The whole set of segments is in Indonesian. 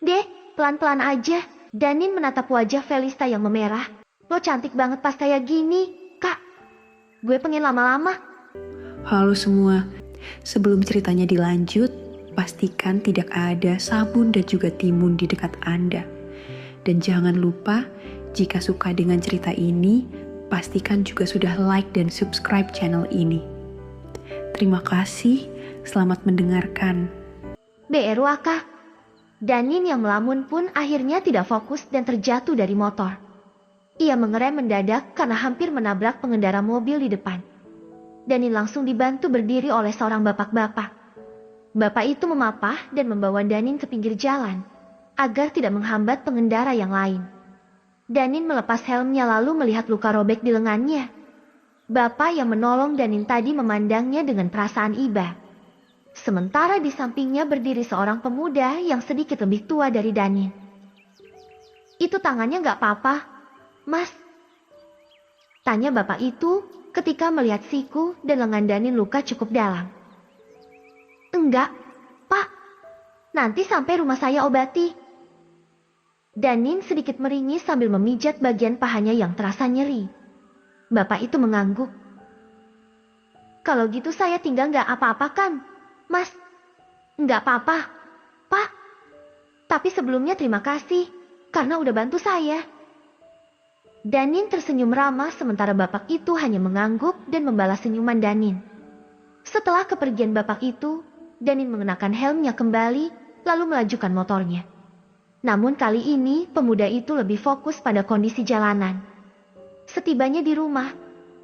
Deh, pelan-pelan aja. Danin menatap wajah Felista yang memerah. Lo cantik banget pas kayak gini, Kak. Gue pengen lama-lama. Halo semua, sebelum ceritanya dilanjut, pastikan tidak ada sabun dan juga timun di dekat Anda. Dan jangan lupa, jika suka dengan cerita ini, pastikan juga sudah like dan subscribe channel ini. Terima kasih, selamat mendengarkan. BRWK. Danin yang melamun pun akhirnya tidak fokus dan terjatuh dari motor. Ia mengerem mendadak karena hampir menabrak pengendara mobil di depan. Danin langsung dibantu berdiri oleh seorang bapak-bapak. Bapak itu memapah dan membawa Danin ke pinggir jalan, agar tidak menghambat pengendara yang lain. Danin melepas helmnya lalu melihat luka robek di lengannya. Bapak yang menolong Danin tadi memandangnya dengan perasaan iba. Sementara di sampingnya berdiri seorang pemuda yang sedikit lebih tua dari Danin. Itu tangannya nggak apa-apa, Mas? Tanya bapak itu ketika melihat siku dan lengan Danin luka cukup dalam. Enggak, Pak. Nanti sampai rumah saya obati. Danin sedikit meringis sambil memijat bagian pahanya yang terasa nyeri. Bapak itu mengangguk. Kalau gitu saya tinggal nggak apa-apa kan, Mas? Nggak apa-apa, Pak. Tapi sebelumnya terima kasih karena udah bantu saya. Danin tersenyum ramah sementara bapak itu hanya mengangguk dan membalas senyuman Danin. Setelah kepergian bapak itu, Danin mengenakan helmnya kembali lalu melajukan motornya. Namun kali ini pemuda itu lebih fokus pada kondisi jalanan. Setibanya di rumah,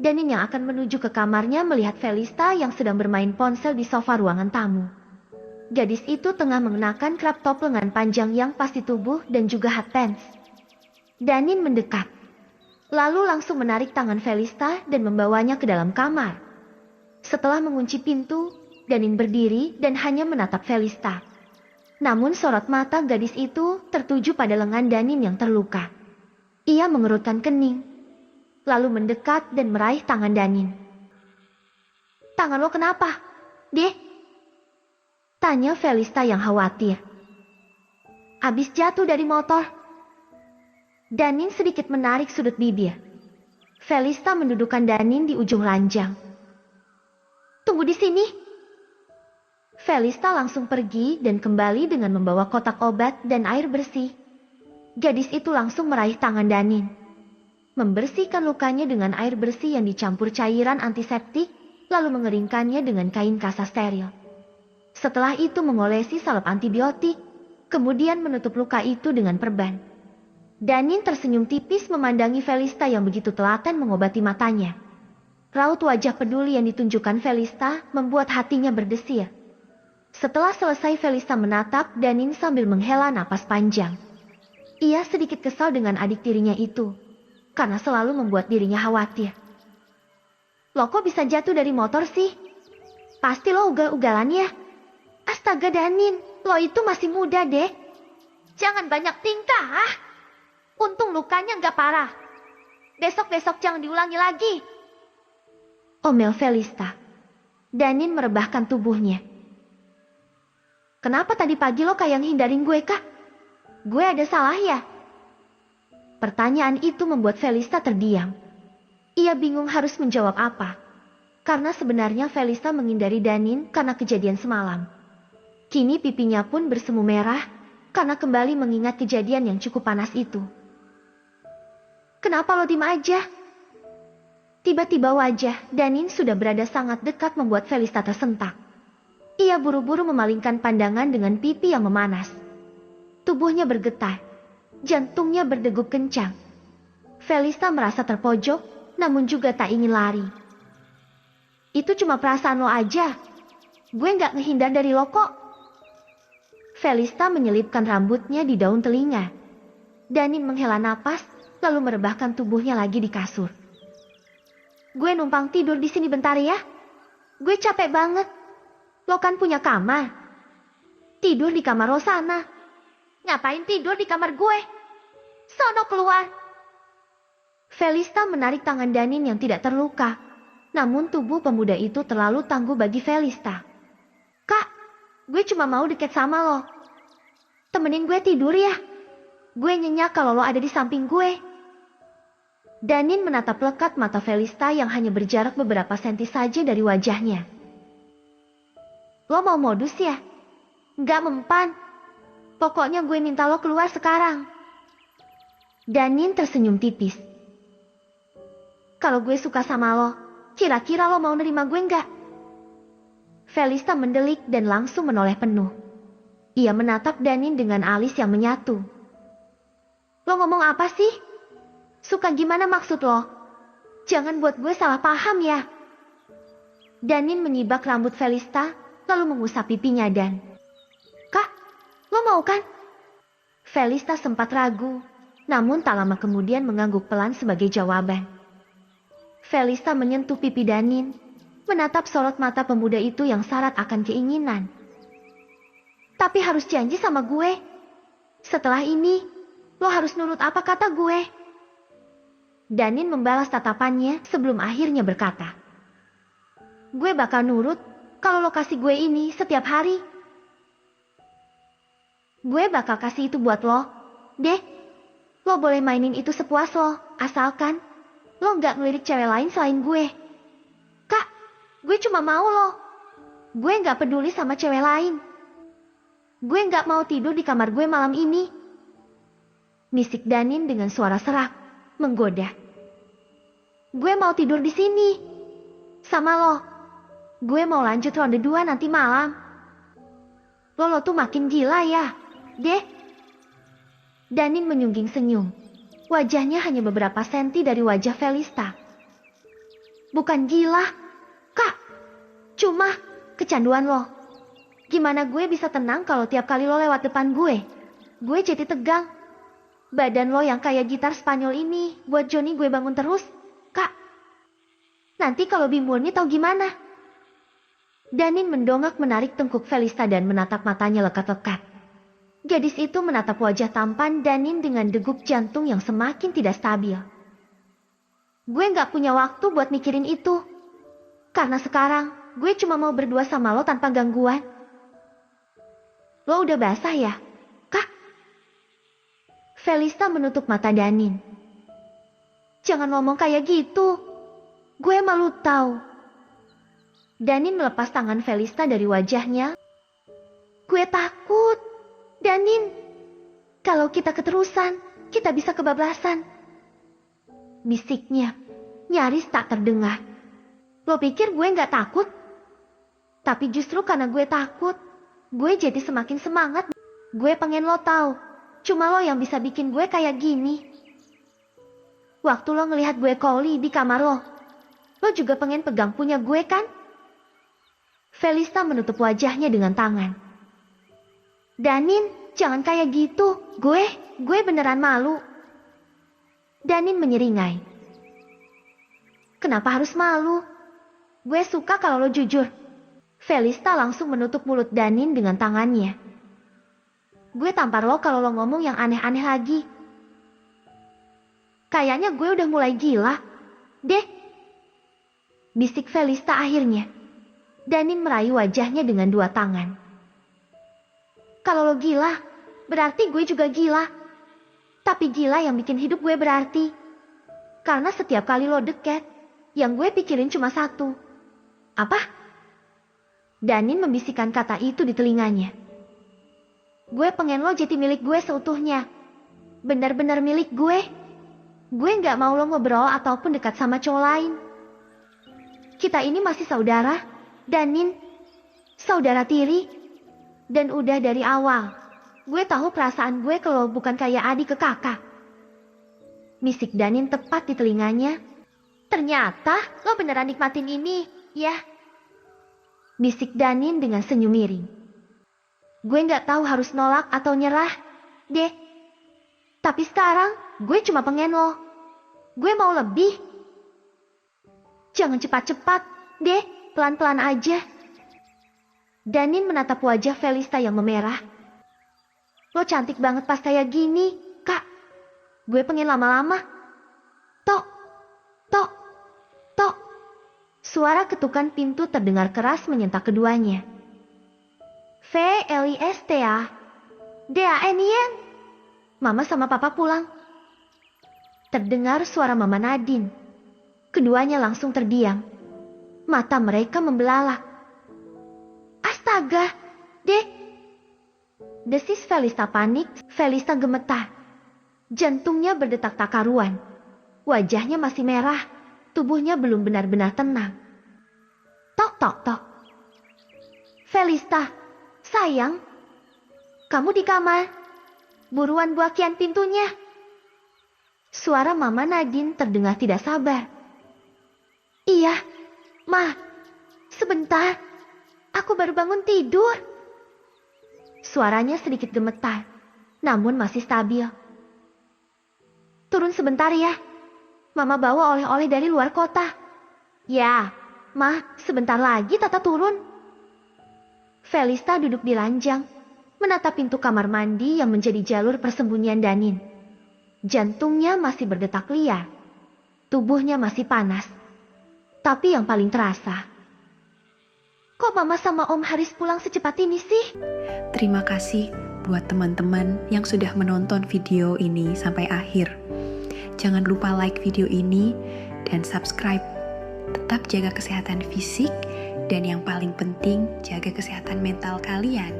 Danin yang akan menuju ke kamarnya melihat Felista yang sedang bermain ponsel di sofa ruangan tamu. Gadis itu tengah mengenakan crop top lengan panjang yang pas di tubuh dan juga hot pants. Danin mendekat, lalu langsung menarik tangan Felista dan membawanya ke dalam kamar. Setelah mengunci pintu, Danin berdiri dan hanya menatap Felista. Namun sorot mata gadis itu tertuju pada lengan Danin yang terluka. Ia mengerutkan kening, lalu mendekat dan meraih tangan Danin. Tangan lo kenapa, Deh? Tanya Felista yang khawatir. Abis jatuh dari motor. Danin sedikit menarik sudut bibir. Felista mendudukkan Danin di ujung ranjang. Tunggu di sini. Felista langsung pergi dan kembali dengan membawa kotak obat dan air bersih. Gadis itu langsung meraih tangan Danin, membersihkan lukanya dengan air bersih yang dicampur cairan antiseptik, lalu mengeringkannya dengan kain kasa steril. Setelah itu mengolesi salep antibiotik, kemudian menutup luka itu dengan perban. Danin tersenyum tipis memandangi Felista yang begitu telaten mengobati matanya. Raut wajah peduli yang ditunjukkan Felista membuat hatinya berdesir. Setelah selesai Felista menatap Danin sambil menghela napas panjang. Ia sedikit kesal dengan adik tirinya itu, karena selalu membuat dirinya khawatir. Lo kok bisa jatuh dari motor sih? Pasti lo ugal-ugalan ya? Astaga Danin, lo itu masih muda deh. Jangan banyak tingkah. Untung lukanya nggak parah. Besok-besok jangan diulangi lagi. Omel Felista. Danin merebahkan tubuhnya. Kenapa tadi pagi lo kayak nghindarin gue, Kak? Gue ada salah ya? Pertanyaan itu membuat Felista terdiam. Ia bingung harus menjawab apa. Karena sebenarnya Felista menghindari Danin karena kejadian semalam. Kini pipinya pun bersemu merah karena kembali mengingat kejadian yang cukup panas itu. Kenapa lo diem aja? Tiba-tiba wajah Danin sudah berada sangat dekat membuat Felista tersentak. Ia buru-buru memalingkan pandangan dengan pipi yang memanas. Tubuhnya bergetar, jantungnya berdegup kencang. Felista merasa terpojok, namun juga tak ingin lari. Itu cuma perasaan lo aja. Gue nggak ngehindar dari lo kok. Felista menyelipkan rambutnya di daun telinga. Danin menghela napas, lalu merebahkan tubuhnya lagi di kasur. Gue numpang tidur di sini bentar ya. Gue capek banget. Lo kan punya kamar. Tidur di kamar lo sana. Ngapain tidur di kamar gue? Sono keluar. Felista menarik tangan Danin yang tidak terluka. Namun tubuh pemuda itu terlalu tangguh bagi Felista. Kak, gue cuma mau deket sama lo. Temenin gue tidur ya. Gue nyenyak kalau lo ada di samping gue. Danin menatap lekat mata Felista yang hanya berjarak beberapa senti saja dari wajahnya. Lo mau modus ya? Nggak mempan. Pokoknya gue minta lo keluar sekarang. Danin tersenyum tipis. Kalau gue suka sama lo, kira-kira lo mau nerima gue nggak? Felista mendelik dan langsung menoleh penuh. Ia menatap Danin dengan alis yang menyatu. Lo ngomong apa sih? Suka gimana maksud lo? Jangan buat gue salah paham ya. Danin menyibak rambut Felista, lalu mengusap pipinya dan... Kak, lo mau kan? Felista sempat ragu, namun tak lama kemudian mengangguk pelan sebagai jawaban. Felista menyentuh pipi Danin, menatap sorot mata pemuda itu yang syarat akan keinginan. Tapi harus janji sama gue. Setelah ini, lo harus nurut apa kata gue. Danin membalas tatapannya sebelum akhirnya berkata, gue bakal nurut kalau lo kasih gue ini setiap hari. Gue bakal kasih itu buat lo, deh. Lo boleh mainin itu sepuas lo, asalkan lo nggak ngelirik cewek lain selain gue. Kak, gue cuma mau lo. Gue nggak peduli sama cewek lain. Gue nggak mau tidur di kamar gue malam ini. Bisik Danin dengan suara serak, menggoda. Gue mau tidur di sini. Sama lo. Gue mau lanjut ronde 2 nanti malam. Lo tuh makin gila ya, deh. Danin menyungging senyum. Wajahnya hanya beberapa senti dari wajah Felista. Bukan gila, Kak. Cuma kecanduan lo. Gimana gue bisa tenang kalau tiap kali lo lewat depan gue? Gue jadi tegang. Badan lo yang kayak gitar Spanyol ini buat Johnny gue bangun terus, Kak. Nanti kalau Bimurni tahu gimana? Danin mendongak menarik tengkuk Felista dan menatap matanya lekat-lekat. Gadis itu menatap wajah tampan Danin dengan degup jantung yang semakin tidak stabil. Gue gak punya waktu buat mikirin itu. Karena sekarang gue cuma mau berdua sama lo tanpa gangguan. Lo udah basah ya, Kak? Felista menutup mata Danin. Jangan ngomong kayak gitu. Gue malu tahu. Danin melepas tangan Felista dari wajahnya. Gue takut. Danin, kalau kita keterusan, kita bisa kebablasan. Bisiknya nyaris tak terdengar. Lo pikir gue gak takut? Tapi justru karena gue takut, gue jadi semakin semangat. Gue pengen lo tahu, cuma lo yang bisa bikin gue kayak gini. Waktu lo ngelihat gue koli di kamar lo juga pengen pegang punya gue kan? Felista menutup wajahnya dengan tangan. Danin, jangan kayak gitu. Gue beneran malu. Danin menyeringai. Kenapa harus malu? Gue suka kalau lo jujur. Felista langsung menutup mulut Danin dengan tangannya. Gue tampar lo kalau lo ngomong yang aneh-aneh lagi. Kayaknya gue udah mulai gila. Deh. Bisik Felista akhirnya. Danin meraih wajahnya dengan 2 tangan. Kalau lo gila, berarti gue juga gila. Tapi gila yang bikin hidup gue berarti. Karena setiap kali lo deket, yang gue pikirin cuma satu. Apa? Danin membisikkan kata itu di telinganya. Gue pengen lo jadi milik gue seutuhnya. Benar-benar milik gue. Gue gak mau lo ngobrol ataupun dekat sama cowok lain. Kita ini masih saudara, Danin. Saudara tiri. Dan udah dari awal, gue tahu perasaan gue kalau bukan kayak adik ke kakak. Bisik Danin tepat di telinganya. Ternyata lo beneran nikmatin ini, ya? Bisik Danin dengan senyum miring. Gue gak tahu harus nolak atau nyerah, deh. Tapi sekarang gue cuma pengen lo. Gue mau lebih. Jangan cepat-cepat, deh. Pelan-pelan aja. Danin menatap wajah Felista yang memerah. Lo cantik banget pas kayak gini, Kak. Gue pengen lama-lama. Tok, tok, tok. Suara ketukan pintu terdengar keras menyentak keduanya. Felista, Dea Enien, Mama sama Papa pulang. Terdengar suara Mama Nadine. Keduanya langsung terdiam. Mata mereka membelalak. Astaga, Dek! Desis Felista panik, Felista gemetar. Jantungnya berdetak tak karuan. Wajahnya masih merah, tubuhnya belum benar-benar tenang. Tok tok tok. Felista, sayang, kamu di kamar. Buruan buakian pintunya. Suara Mama Nadine terdengar tidak sabar. Iya, Ma, sebentar. Aku baru bangun tidur. Suaranya sedikit gemetar, namun masih stabil. Turun sebentar ya. Mama bawa oleh-oleh dari luar kota. Ya, Ma, sebentar lagi Tata turun. Felista duduk di ranjang, menatap pintu kamar mandi yang menjadi jalur persembunyian Danin. Jantungnya masih berdetak liar. Tubuhnya masih panas. Tapi yang paling terasa, kok Mama sama Om Haris pulang secepat ini sih? Terima kasih buat teman-teman yang sudah menonton video ini sampai akhir. Jangan lupa like video ini dan subscribe. Tetap jaga kesehatan fisik dan yang paling penting jaga kesehatan mental kalian.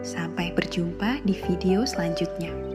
Sampai berjumpa di video selanjutnya.